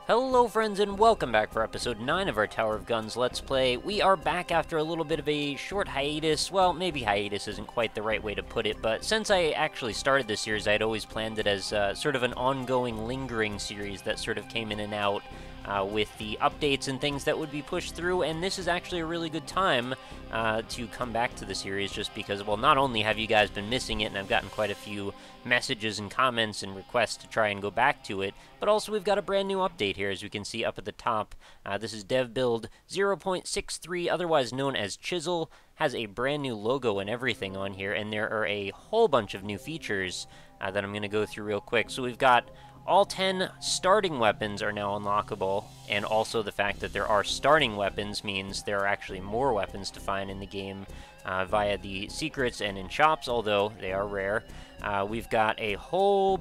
Hello friends and welcome back for episode 9 of our Tower of Guns Let's Play. We are back after a little bit of a short hiatus. Well, maybe hiatus isn't quite the right way to put it, but since I actually started this series, I'd always planned it as sort of an ongoing, lingering series that sort of came in and out with the updates and things that would be pushed through, and this is actually a really good time to come back to the series just because, well, not only have you guys been missing it, and I've gotten quite a few messages and comments and requests to try and go back to it, but also we've got a brand new update here, as you can see up at the top. This is dev build 0.63, otherwise known as Chisel. Has a brand new logo and everything on here, and there are a whole bunch of new features that I'm going to go through real quick. So we've got all 10 starting weapons are now unlockable, and also the fact that there are starting weapons means there are actually more weapons to find in the game via the secrets and in shops, although they are rare. We've got a whole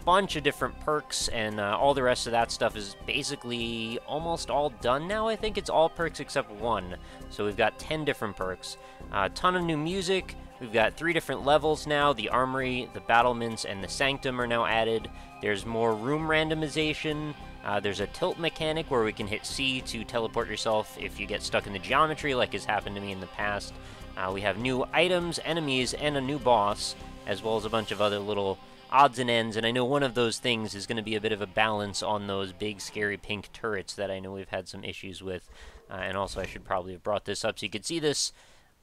bunch of different perks, and all the rest of that stuff is basically almost all done now. I think it's all perks except one. So we've got 10 different perks. A ton of new music. We've got 3 different levels now. The Armory, the Battlements, and the Sanctum are now added. There's more room randomization. There's a tilt mechanic where we can hit C to teleport yourself if you get stuck in the geometry, like has happened to me in the past. We have new items, enemies, and a new boss, as well as a bunch of other little odds and ends. And I know one of those things is going to be a bit of a balance on those big, scary pink turrets that I know we've had some issues with. And also, I should probably have brought this up so you could see this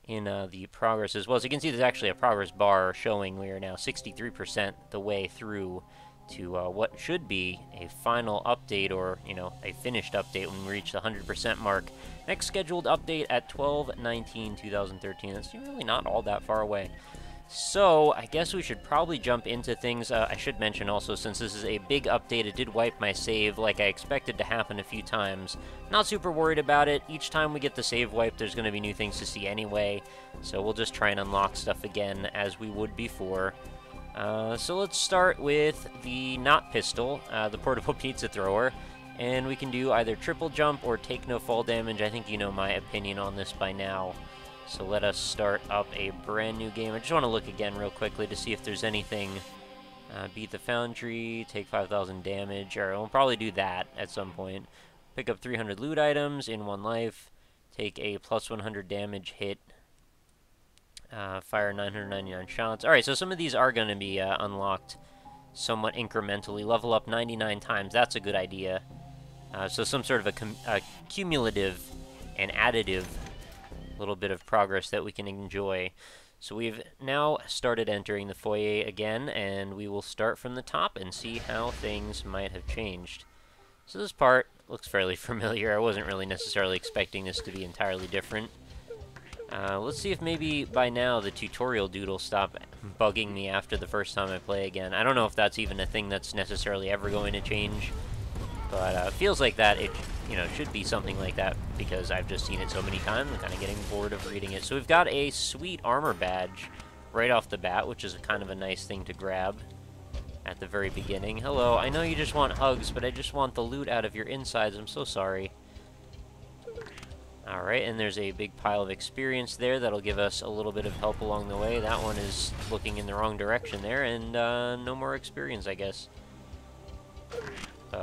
in the progress as well. So you can see there's actually a progress bar showing we are now 63% the way through to what should be a final update, or, you know, a finished update when we reach the 100% mark. Next scheduled update at 12/19/2013. That's really not all that far away. So, I guess we should probably jump into things. I should mention also, since this is a big update, it did wipe my save like I expected to happen a few times. Not super worried about it. Each time we get the save wipe, there's going to be new things to see anyway. So we'll just try and unlock stuff again as we would before. So let's start with the not pistol, the portable pizza thrower. And we can do either triple jump or take no fall damage. I think you know my opinion on this by now. So let us start up a brand new game. I just want to look again real quickly to see if there's anything. Beat the Foundry, take 5,000 damage, or we'll probably do that at some point. Pick up 300 loot items in 1 life, take a plus 100 damage hit, fire 999 shots. Alright, so some of these are going to be unlocked somewhat incrementally. Level up 99 times, that's a good idea. So some sort of a cumulative and additive little bit of progress that we can enjoy. So we've now started entering the foyer again, and we will start from the top and see how things might have changed. So this part looks fairly familiar. I wasn't really necessarily expecting this to be entirely different. Let's see if maybe by now the tutorial dude will stop bugging me after the first time I play again. I don't know if that's even a thing that's necessarily ever going to change, but it feels like that it, you know, should be something like that because I've just seen it so many times. I'm kind of getting bored of reading it. So we've got a sweet armor badge right off the bat, which is kind of a nice thing to grab at the very beginning. Hello, I know you just want hugs, but I just want the loot out of your insides. I'm so sorry. Alright, and there's a big pile of experience there that'll give us a little bit of help along the way. That one is looking in the wrong direction there, and no more experience, I guess.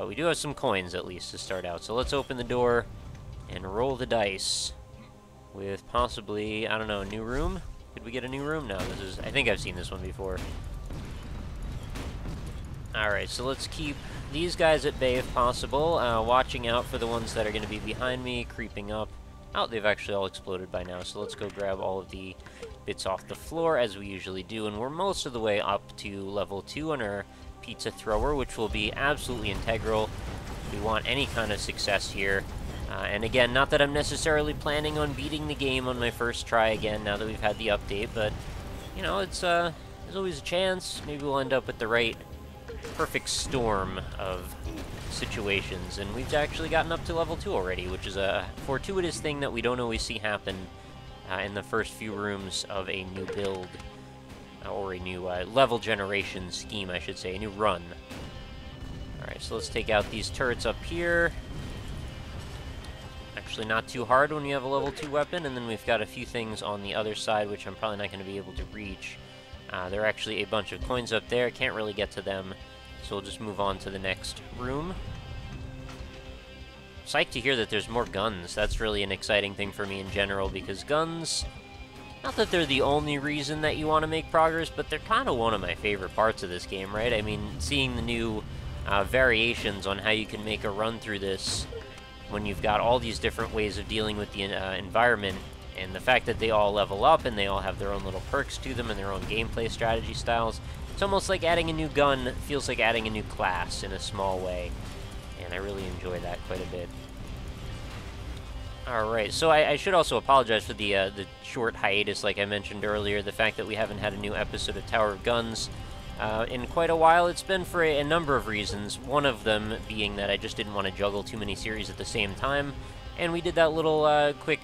We do have some coins, at least, to start out. So let's open the door and roll the dice with possibly, I don't know, a new room? Did we get a new room? No, this is, I think I've seen this one before. Alright, so let's keep these guys at bay if possible, watching out for the ones that are going to be behind me, creeping up. Oh, they've actually all exploded by now, so let's go grab all of the bits off the floor, as we usually do, and we're most of the way up to level 2 on our pizza thrower, which will be absolutely integral if we want any kind of success here. And again, not that I'm necessarily planning on beating the game on my first try again, now that we've had the update, but, you know, it's, there's always a chance. Maybe we'll end up with the right perfect storm of situations, and we've actually gotten up to level 2 already, which is a fortuitous thing that we don't always see happen in the first few rooms of a new build, or a new level generation scheme, I should say, a new run. Alright, so let's take out these turrets up here. Actually not too hard when you have a level 2 weapon, and then we've got a few things on the other side, which I'm probably not going to be able to reach. There are actually a bunch of coins up there, can't really get to them, so we'll just move on to the next room. psyched to hear that there's more guns. That's really an exciting thing for me in general, because guns, not that they're the only reason that you want to make progress, but they're kind of one of my favorite parts of this game, right? I mean, seeing the new variations on how you can make a run through this when you've got all these different ways of dealing with the environment, and the fact that they all level up and they all have their own little perks to them and their own gameplay strategy styles. It's almost like adding a new gun feels like adding a new class in a small way, and I really enjoy that quite a bit. Alright, so I should also apologize for the short hiatus, like I mentioned earlier. The fact that we haven't had a new episode of Tower of Guns in quite a while. It's been for a number of reasons, one of them being that I just didn't want to juggle too many series at the same time, and we did that little quick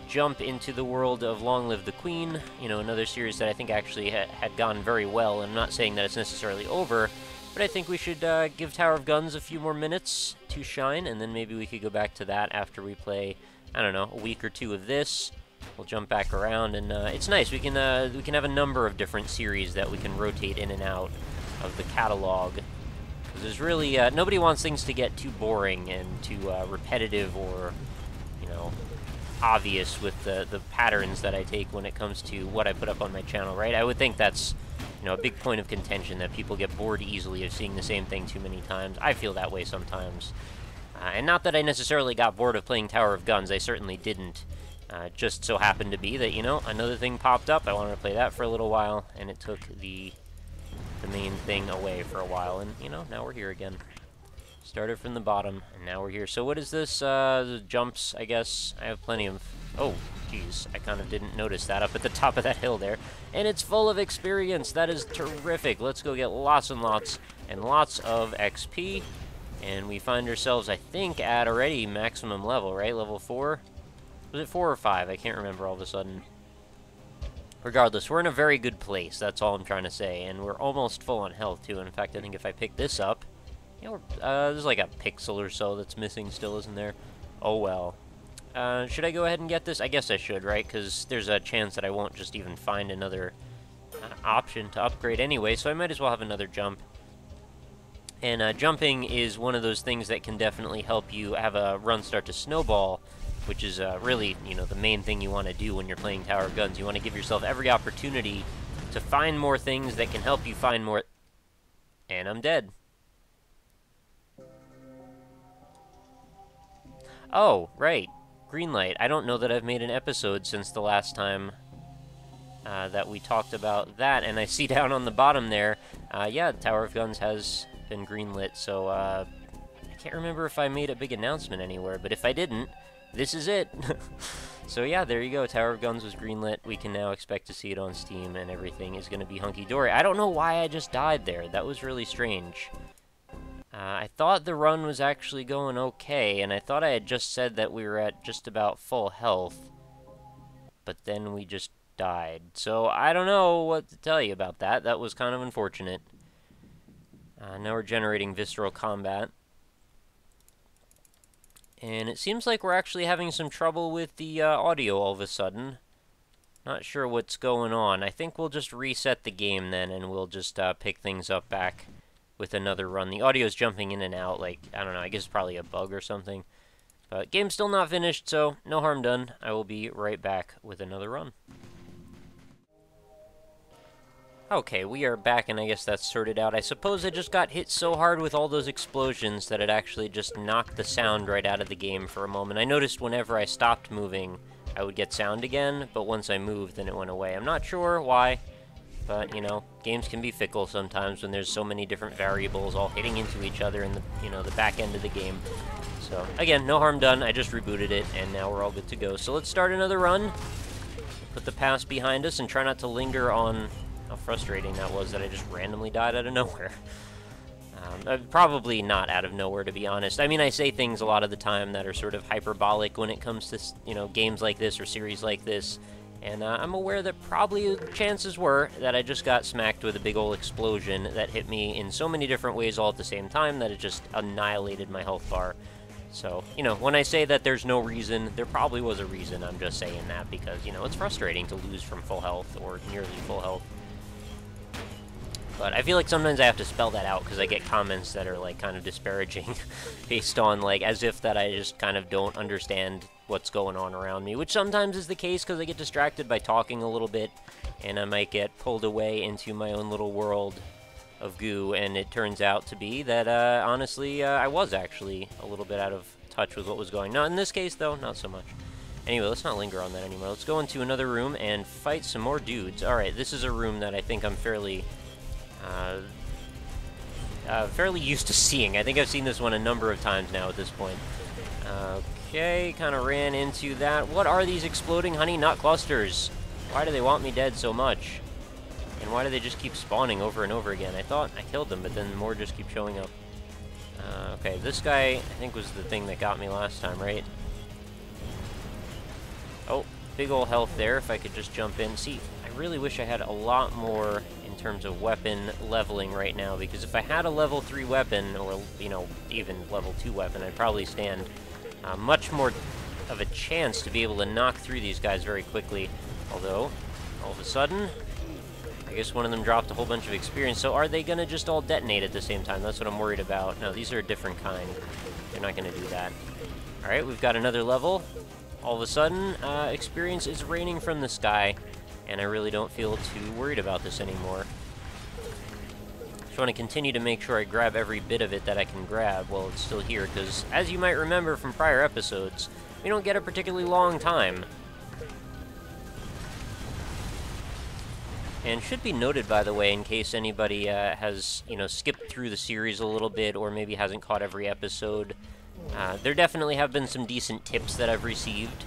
jump into the world of Long Live the Queen, you know, another series that I think actually had gone very well. I'm not saying that it's necessarily over, but I think we should give Tower of Guns a few more minutes to shine, and then maybe we could go back to that after we play, I don't know, a week or two of this. We'll jump back around, and it's nice. We can have a number of different series that we can rotate in and out of the catalog. Because there's really nobody wants things to get too boring and too repetitive or, you know, obvious with the patterns that I take when it comes to what I put up on my channel, right? I would think that's, you know, a big point of contention, that people get bored easily of seeing the same thing too many times. I feel that way sometimes. And not that I necessarily got bored of playing Tower of Guns, I certainly didn't. Just so happened to be that, you know, another thing popped up, I wanted to play that for a little while, and it took the main thing away for a while, and, you know, now we're here again. Started from the bottom, and now we're here. So what is this? The jumps, I guess. I have plenty of... Oh, jeez, I kind of didn't notice that up at the top of that hill there. And it's full of experience. That is terrific. Let's go get lots and lots and lots of XP. And we find ourselves, I think, at already maximum level, right? Level 4? Was it 4 or 5? I can't remember all of a sudden. Regardless, we're in a very good place. That's all I'm trying to say. And we're almost full on health, too. In fact, I think if I pick this up... You know, there's like a pixel or so that's missing still, isn't there? Oh, well. Should I go ahead and get this? I guess I should, right? Because there's a chance that I won't just even find another option to upgrade anyway, so I might as well have another jump. And jumping is one of those things that can definitely help you have a run start to snowball, which is really, you know, the main thing you want to do when you're playing Tower of Guns. You want to give yourself every opportunity to find more things that can help you find more... And I'm dead. Oh, right. Green light. I don't know that I've made an episode since the last time that we talked about that, and I see down on the bottom there, yeah, Tower of Guns has been greenlit, so I can't remember if I made a big announcement anywhere, but if I didn't, this is it. So yeah, there you go. Tower of Guns was greenlit. We can now expect to see it on Steam, and everything is going to be hunky-dory. I don't know why I just died there. That was really strange. I thought the run was actually going okay, and I thought I had just said that we were at just about full health, but then we just died. So I don't know what to tell you about that. That was kind of unfortunate. Now we're generating visceral combat. And it seems like we're actually having some trouble with the audio all of a sudden. Not sure what's going on. I think we'll just reset the game then, and we'll just pick things up back with another run. The audio's jumping in and out, like, I don't know, I guess it's probably a bug or something. But game's still not finished, so no harm done. I will be right back with another run. Okay, we are back, and I guess that's sorted out. I suppose I just got hit so hard with all those explosions that it actually just knocked the sound right out of the game for a moment. I noticed whenever I stopped moving, I would get sound again, but once I moved, then it went away. I'm not sure why. But, you know, games can be fickle sometimes when there's so many different variables all hitting into each other in the, you know, the back end of the game. So, again, no harm done. I just rebooted it, and now we're all good to go. So let's start another run. Put the past behind us and try not to linger on how frustrating that was that I just randomly died out of nowhere. Probably not out of nowhere, to be honest. I mean, I say things a lot of the time that are sort of hyperbolic when it comes to, you know, games like this or series like this. And I'm aware that probably chances were that I just got smacked with a big old explosion that hit me in so many different ways all at the same time that it just annihilated my health bar. So, you know, when I say that there's no reason, there probably was a reason. I'm just saying that because, you know, it's frustrating to lose from full health or nearly full health. But I feel like sometimes I have to spell that out because I get comments that are like kind of disparaging based on like as if that I just kind of don't understand what's going on around me, which sometimes is the case because I get distracted by talking a little bit and I might get pulled away into my own little world of goo, and it turns out to be that honestly I was actually a little bit out of touch with what was going on. In this case though, not so much. Anyway, let's not linger on that anymore. Let's go into another room and fight some more dudes. Alright, this is a room that I think I'm fairly used to seeing. I think I've seen this one a number of times now at this point. Okay, kind of ran into that. What are these exploding honey nut clusters? Why do they want me dead so much? And why do they just keep spawning over and over again? I thought I killed them, but then more just keep showing up. Okay, this guy, I think, was the thing that got me last time, right? Oh, big ol' health there, if I could just jump in. See, I really wish I had a lot more in terms of weapon leveling right now, because if I had a level 3 weapon, or, you know, even level 2 weapon, I'd probably stand much more of a chance to be able to knock through these guys very quickly. Although, all of a sudden, I guess one of them dropped a whole bunch of experience, so are they gonna just all detonate at the same time? That's what I'm worried about. No, these are a different kind. They're not gonna do that. Alright, we've got another level. All of a sudden, experience is raining from the sky, and I really don't feel too worried about this anymore. Just want to continue to make sure I grab every bit of it that I can grab while it's still here, because as you might remember from prior episodes, we don't get a particularly long time. And should be noted, by the way, in case anybody has, you know, skipped through the series a little bit or maybe hasn't caught every episode, there definitely have been some decent tips that I've received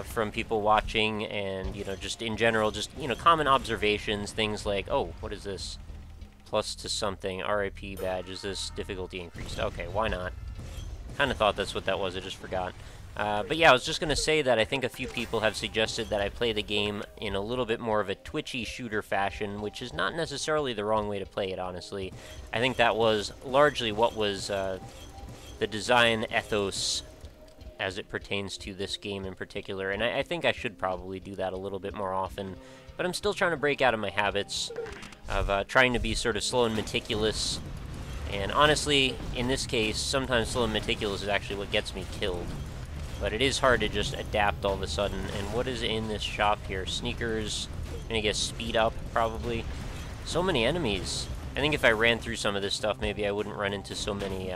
from people watching, and, you know, just in general, just, you know, common observations, things like, oh, what is this? Plus to something, RIP badge, is this difficulty increased? Okay, why not? Kind of thought that's what that was, I just forgot. But yeah, I was just going to say that I think a few people have suggested that I play the game in a little bit more of a twitchy shooter fashion, which is not necessarily the wrong way to play it, honestly. I think that was largely what was the design ethos as it pertains to this game in particular, and I think I should probably do that a little bit more often, but I'm still trying to break out of my habits of trying to be sort of slow and meticulous, and honestly, in this case, sometimes slow and meticulous is actually what gets me killed. But it is hard to just adapt all of a sudden. And what is in this shop here? Sneakers. I'm gonna guess speed up, probably. So many enemies. I think if I ran through some of this stuff, maybe I wouldn't run into so many,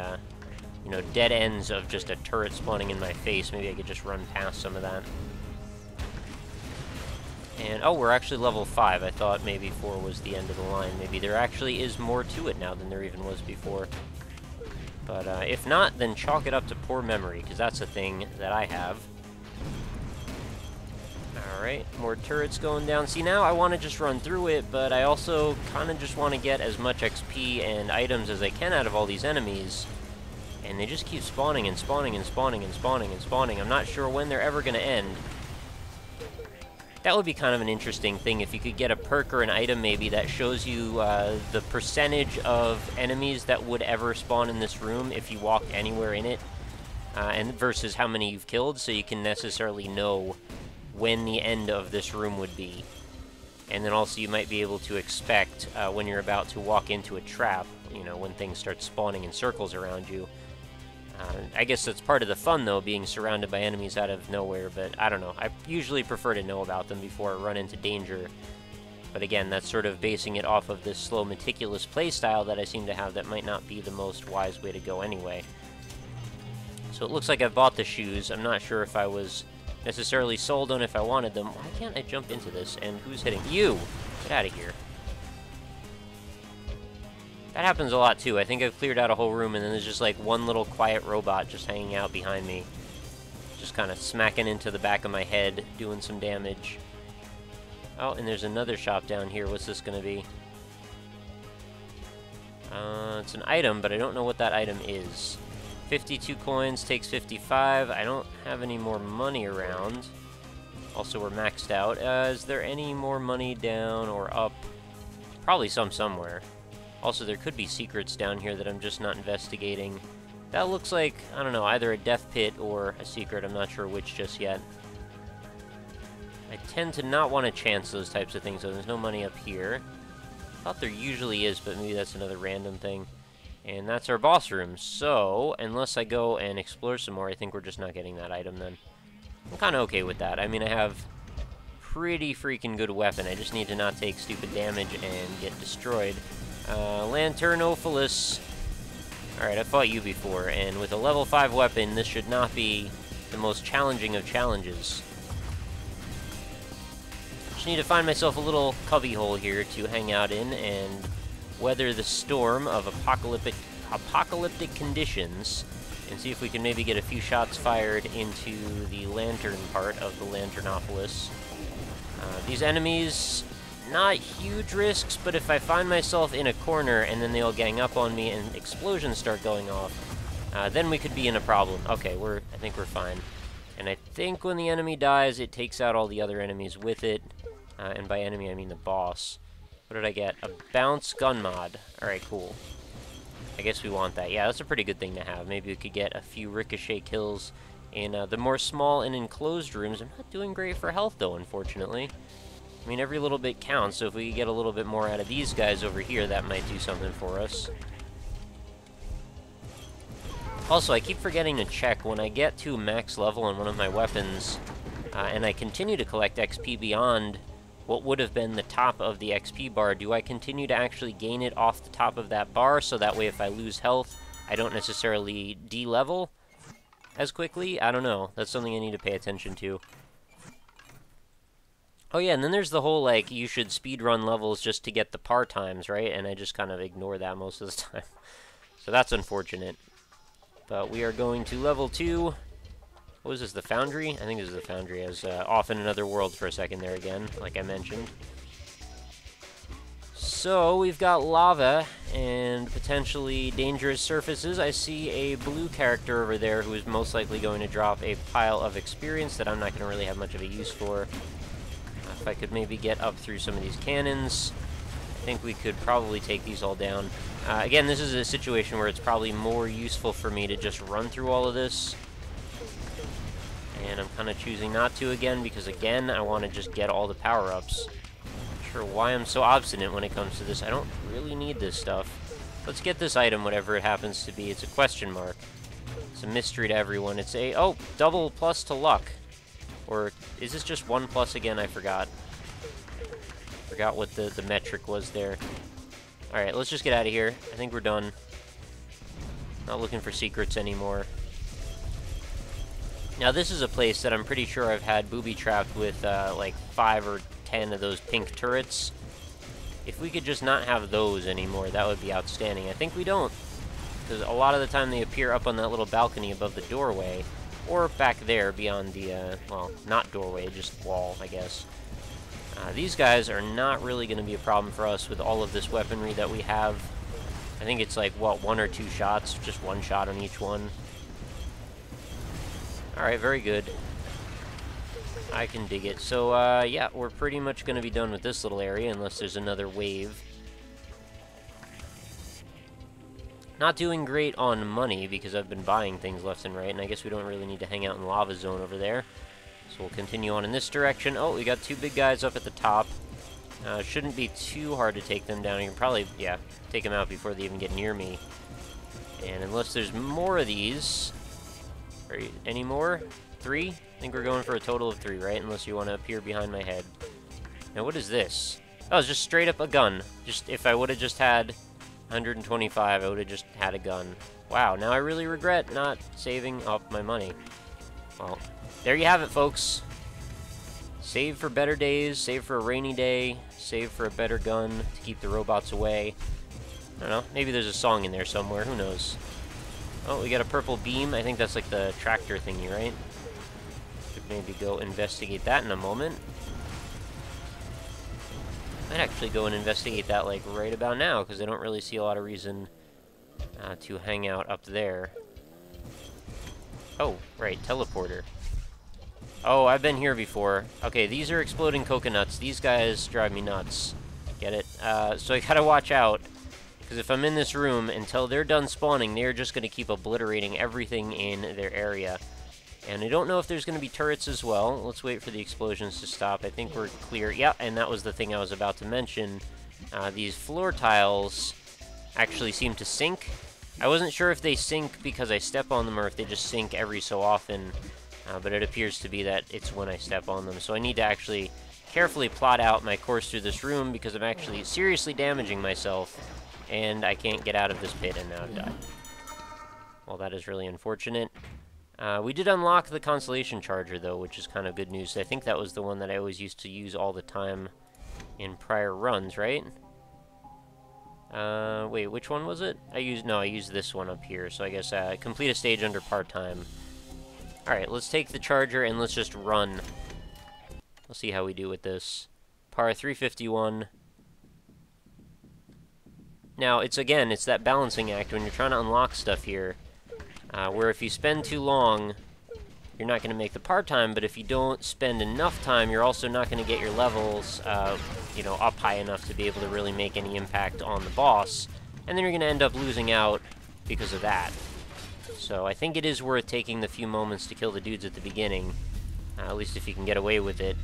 you know, dead ends of just a turret spawning in my face. Maybe I could just run past some of that. And, oh, we're actually level 5. I thought maybe 4 was the end of the line. Maybe there actually is more to it now than there even was before. But if not, then chalk it up to poor memory, because that's a thing that I have. Alright, more turrets going down. See, now I want to just run through it, but I also kind of just want to get as much XP and items as I can out of all these enemies. And they just keep spawning and spawning and spawning and spawning and spawning. I'm not sure when they're ever going to end. That would be kind of an interesting thing if you could get a perk or an item maybe that shows you the percentage of enemies that would ever spawn in this room if you walk anywhere in it, and versus how many you've killed, so you can necessarily know when the end of this room would be. And then also you might be able to expect when you're about to walk into a trap, you know, when things start spawning in circles around you. I guess that's part of the fun, though, being surrounded by enemies out of nowhere, but I don't know. I usually prefer to know about them before I run into danger. But again, that's sort of basing it off of this slow, meticulous playstyle that I seem to have that might not be the most wise way to go anyway. So it looks like I've bought the shoes. I'm not sure if I was necessarily sold on if I wanted them. Why can't I jump into this? And who's hitting? You! Get out of here. That happens a lot, too. I think I've cleared out a whole room, and then there's just, like, one little quiet robot just hanging out behind me. Just kind of smacking into the back of my head, doing some damage. Oh, and there's another shop down here. What's this gonna be? It's an item, but I don't know what that item is. 52 coins, takes 55. I don't have any more money around. Also, we're maxed out. Is there any more money down or up? Probably some somewhere. Also, there could be secrets down here that I'm just not investigating. That looks like, I don't know, either a death pit or a secret. I'm not sure which just yet. I tend to not want to chance those types of things, though. There's no money up here. Thought there usually is, but maybe that's another random thing. And that's our boss room. So, unless I go and explore some more, I think we're just not getting that item then. I'm kind of okay with that. I mean, I have pretty freaking good weapon. I just need to not take stupid damage and get destroyed. Lanternophilus. Alright, I fought you before, and with a level 5 weapon, this should not be the most challenging of challenges. Just need to find myself a little cubbyhole here to hang out in and weather the storm of apocalyptic conditions, and see if we can maybe get a few shots fired into the lantern part of the Lanternopolis. These enemies, not huge risks, but if I find myself in a corner and then they all gang up on me and explosions start going off, then we could be in a problem. Okay, I think we're fine. And I think when the enemy dies, it takes out all the other enemies with it. And by enemy, I mean the boss. What did I get? A bounce gun mod. Alright, cool. I guess we want that. Yeah, that's a pretty good thing to have. Maybe we could get a few ricochet kills in the more small and enclosed rooms. I'm not doing great for health, though, unfortunately. I mean, every little bit counts, so if we could get a little bit more out of these guys over here, that might do something for us. Also, I keep forgetting to check when I get to max level on one of my weapons, and I continue to collect XP beyond what would have been the top of the XP bar, do I continue to actually gain it off the top of that bar, so that way if I lose health, I don't necessarily de-level as quickly? I don't know. That's something I need to pay attention to. Oh yeah, and then there's the whole, like, you should speedrun levels just to get the par times, right? And I just kind of ignore that most of the time. So that's unfortunate. But we are going to level 2. What was this, the Foundry? I think this is the Foundry. I was off in another world for a second there again, like I mentioned. So, we've got lava and potentially dangerous surfaces. I see a blue character over there who is most likely going to drop a pile of experience that I'm not going to really have much of a use for. If I could maybe get up through some of these cannons, I think we could probably take these all down. Again, this is a situation where it's probably more useful for me to just run through all of this. And I'm kind of choosing not to again, because again, I want to just get all the power-ups. Not sure why I'm so obstinate when it comes to this. I don't really need this stuff. Let's get this item, whatever it happens to be. It's a question mark. It's a mystery to everyone. It's a, oh, double plus to luck. Or is this just 1 plus again? I forgot. Forgot what the metric was there. Alright, let's just get out of here. I think we're done. Not looking for secrets anymore. Now, this is a place that I'm pretty sure I've had booby-trapped with, like, 5 or 10 of those pink turrets. If we could just not have those anymore, that would be outstanding. I think we don't, because a lot of the time they appear up on that little balcony above the doorway, or back there beyond the, well, not doorway, just wall, I guess. These guys are not really going to be a problem for us with all of this weaponry that we have. I think it's like, what, 1 or 2 shots? Just 1 shot on each one. Alright, very good. I can dig it. So, yeah, we're pretty much going to be done with this little area, unless there's another wave. Not doing great on money, because I've been buying things left and right, and I guess we don't really need to hang out in the lava zone over there. So we'll continue on in this direction. Oh, we got 2 big guys up at the top. Shouldn't be too hard to take them down. You can probably, yeah, take them out before they even get near me. And unless there's more of these... Any more? 3? I think we're going for a total of 3, right? Unless you want to appear behind my head. Now, what is this? Oh, it's just straight up a gun. Just, if I would have just had 125, I would have just had a gun. Wow, now I really regret not saving up my money. Well, there you have it, folks. Save for better days, save for a rainy day, save for a better gun to keep the robots away. I don't know, maybe there's a song in there somewhere, who knows. Oh, we got a purple beam. I think that's like the tractor thingy, right? Could maybe go investigate that in a moment. Might actually go and investigate that, like, right about now, because I don't really see a lot of reason to hang out up there. Oh, right, teleporter. Oh, I've been here before. Okay, these are exploding coconuts. These guys drive me nuts. Get it? So I gotta watch out. Because if I'm in this room, until they're done spawning, they're just going to keep obliterating everything in their area. And I don't know if there's going to be turrets as well. Let's wait for the explosions to stop. I think we're clear. Yeah, and that was the thing I was about to mention. these floor tiles actually seem to sink. I wasn't sure if they sink because I step on them or if they just sink every so often, but it appears to be that it's when I step on them. So I need to actually carefully plot out my course through this room because I'm actually seriously damaging myself, and I can't get out of this pit, and now I've died. Well, that is really unfortunate. We did unlock the Constellation Charger, though, which is kind of good news. I think that was the one that I always used to use all the time in prior runs, right? Wait, which one was it? I used this one up here, so I guess, complete a stage under part-time. Alright, let's take the Charger and let's just run. We'll see how we do with this. Par 351. Now, it's that balancing act when you're trying to unlock stuff here, where if you spend too long, you're not going to make the part-time, but if you don't spend enough time, you're also not going to get your levels, you know, up high enough to be able to really make any impact on the boss, and then you're going to end up losing out because of that. So I think it is worth taking the few moments to kill the dudes at the beginning, at least if you can get away with it,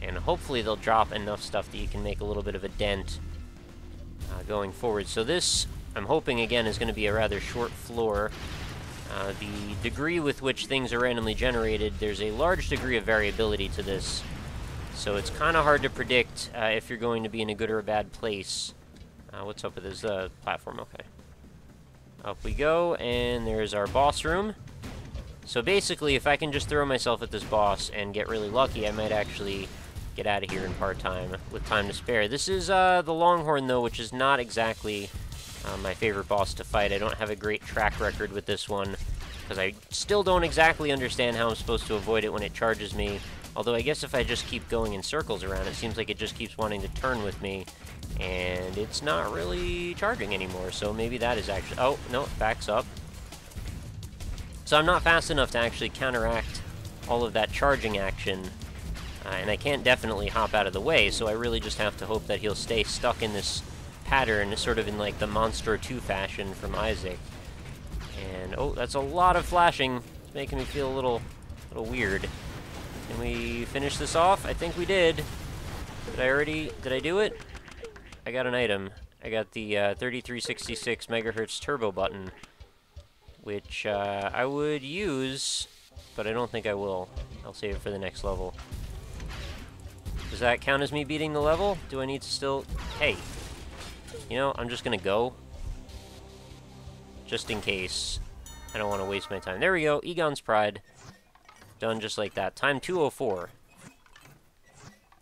and hopefully they'll drop enough stuff that you can make a little bit of a dent going forward. So this, I'm hoping, again, is going to be a rather short floor. The degree with which things are randomly generated, there's a large degree of variability to this, so it's kind of hard to predict if you're going to be in a good or a bad place. What's up with this platform? Okay. Up we go, and there's our boss room. So basically, if I can just throw myself at this boss and get really lucky, I might actually get out of here in part-time with time to spare. This is the Longhorn, though, which is not exactly my favorite boss to fight. I don't have a great track record with this one, because I still don't exactly understand how I'm supposed to avoid it when it charges me. Although I guess if I just keep going in circles around, it seems like it just keeps wanting to turn with me, and it's not really charging anymore, so maybe that is actually... Oh, no, it backs up. So I'm not fast enough to actually counteract all of that charging action, and I can't definitely hop out of the way, so I really just have to hope that he'll stay stuck in this pattern, sort of in like the Monster 2 fashion from Isaac. And, oh, that's a lot of flashing. It's making me feel a little weird. Can we finish this off? I think we did. Did I do it? I got an item. I got the 3366 megahertz turbo button, which I would use, but I don't think I will. I'll save it for the next level. Does that count as me beating the level? Do I need to still... Hey. You know, I'm just gonna go. Just in case. I don't want to waste my time. There we go. Egon's Pride. Done just like that. Time 2:04.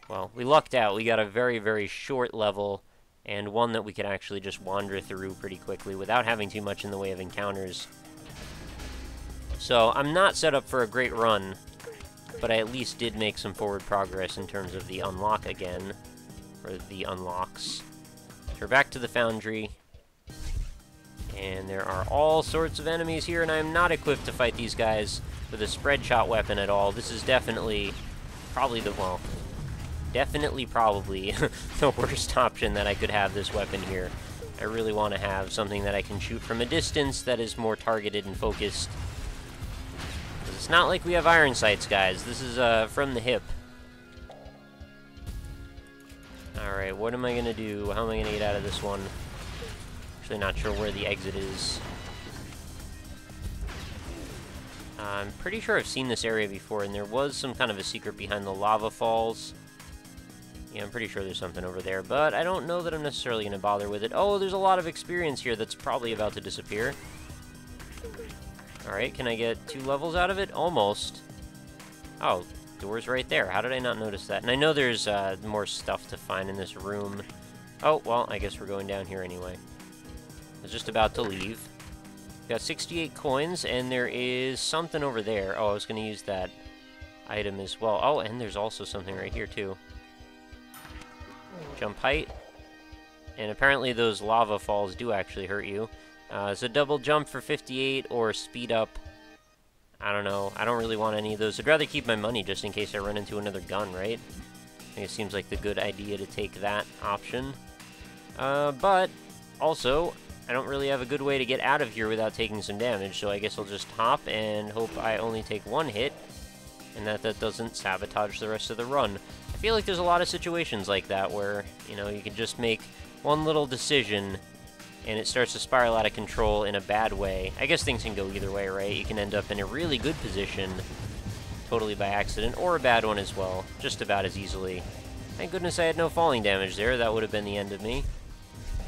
Well, we lucked out. We got a very, very short level, and one that we could actually just wander through pretty quickly without having too much in the way of encounters. So, I'm not set up for a great run, but I at least did make some forward progress in terms of the unlock again, or the unlocks. So we're back to the Foundry, and there are all sorts of enemies here, and I am not equipped to fight these guys with a spread shot weapon at all. This is definitely, probably the worst option that I could have this weapon here. I really want to have something that I can shoot from a distance that is more targeted and focused. It's not like we have iron sights, guys. This is from the hip. Alright, what am I going to do? How am I going to get out of this one? Actually not sure where the exit is. I'm pretty sure I've seen this area before, and there was some kind of a secret behind the lava falls. Yeah, I'm pretty sure there's something over there, but I don't know that I'm necessarily going to bother with it. Oh, there's a lot of experience here that's probably about to disappear. Alright, can I get 2 levels out of it? Almost. Oh, door's right there. How did I not notice that? And I know there's more stuff to find in this room. Oh, well, I guess we're going down here anyway. I was just about to leave. Got 68 coins, and there is something over there. Oh, I was going to use that item as well. Oh, and there's also something right here, too. Jump height. And apparently those lava falls do actually hurt you. So double jump for 58 or speed up. I don't know. I don't really want any of those. I'd rather keep my money just in case I run into another gun, right? I think it seems like the good idea to take that option. But also, I don't really have a good way to get out of here without taking some damage, so I guess I'll just hop and hope I only take 1 hit, and that doesn't sabotage the rest of the run. I feel like there's a lot of situations like that where, you know, you can just make One little decision, and it starts to spiral out of control in a bad way. I guess things can go either way, right? You can end up in a really good position, totally by accident, or a bad one as well, just about as easily. Thank goodness I had no falling damage there. That would have been the end of me.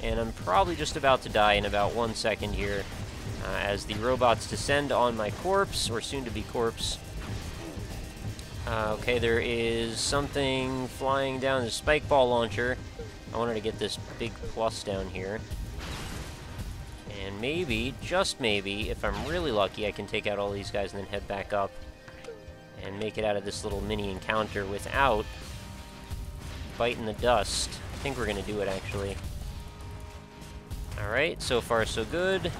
And I'm probably just about to die in about 1 second here, as the robots descend on my corpse, or soon-to-be corpse. Okay, there is something flying down the spike ball launcher. I wanted to get this big plus down here. And maybe, just maybe, if I'm really lucky, I can take out all these guys and then head back up and make it out of this little mini encounter without biting the dust. I think we're going to do it, actually. Alright, so far so good.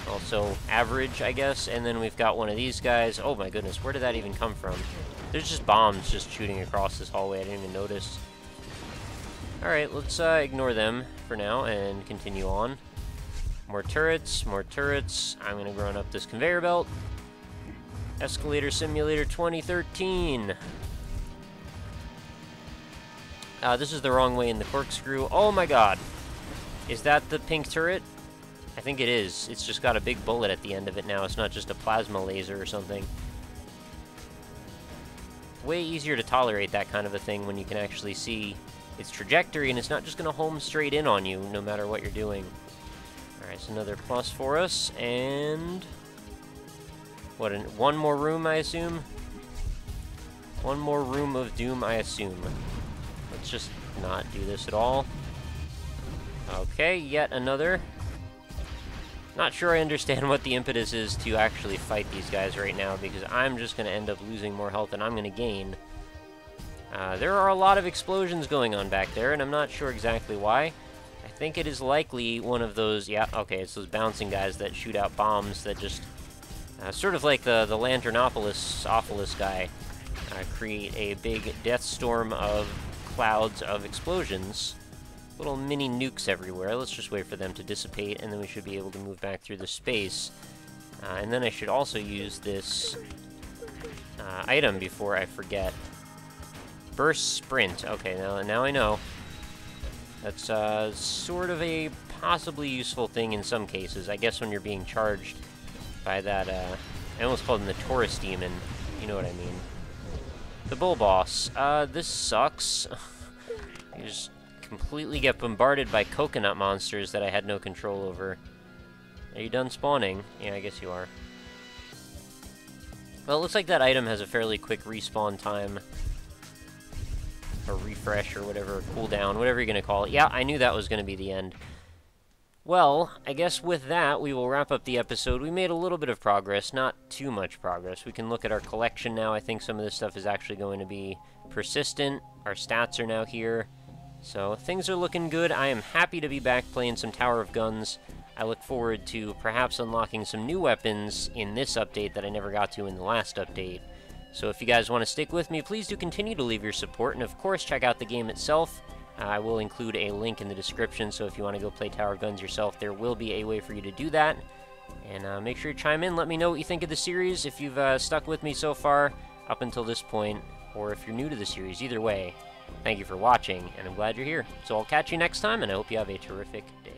Also average, I guess. And then we've got one of these guys. Oh my goodness, where did that even come from? There's just bombs just shooting across this hallway. I didn't even notice. Alright, let's ignore them for now and continue on. More turrets, more turrets. I'm going to run up this conveyor belt. Escalator Simulator 2013. This is the wrong way in the corkscrew. Oh my god. Is that the pink turret? I think it is. It's just got a big bullet at the end of it now. It's not just a plasma laser or something. Way easier to tolerate that kind of a thing when you can actually see its trajectory and it's not just going to home straight in on you no matter what you're doing. Alright, so another plus for us, and what, one more room, I assume? One more room of doom, I assume. Let's just not do this at all. Okay, yet another. Not sure I understand what the impetus is to actually fight these guys right now, because I'm just going to end up losing more health than I'm going to gain. There are a lot of explosions going on back there, and I'm not sure exactly why. I think it is likely one of those, yeah, okay, it's those bouncing guys that shoot out bombs that just, sort of like the Lanternopolis guy, create a big death storm of clouds of explosions. Little mini nukes everywhere. Let's just wait for them to dissipate, and then we should be able to move back through the space. And then I should also use this item before I forget. Burst Sprint. Okay, now I know. That's sort of a possibly useful thing in some cases. I guess when you're being charged by that, I almost called him the Taurus Demon. You know what I mean. The Bull Boss. This sucks. You just completely get bombarded by coconut monsters that I had no control over. Are you done spawning? Yeah, I guess you are. Well, it looks like that item has a fairly quick respawn time. Or refresh, or whatever, cooldown, whatever you're going to call it. Yeah, I knew that was going to be the end. Well, I guess with that, we will wrap up the episode. We made a little bit of progress, not too much progress. We can look at our collection now. I think some of this stuff is actually going to be persistent. Our stats are now here. So, things are looking good. I am happy to be back playing some Tower of Guns. I look forward to perhaps unlocking some new weapons in this update that I never got to in the last update. So if you guys want to stick with me, please do continue to leave your support, and of course check out the game itself. I will include a link in the description, so if you want to go play Tower of Guns yourself, there will be a way for you to do that. And make sure you chime in, let me know what you think of the series, if you've stuck with me so far up until this point, or if you're new to the series. Either way, thank you for watching, and I'm glad you're here. So I'll catch you next time, and I hope you have a terrific day.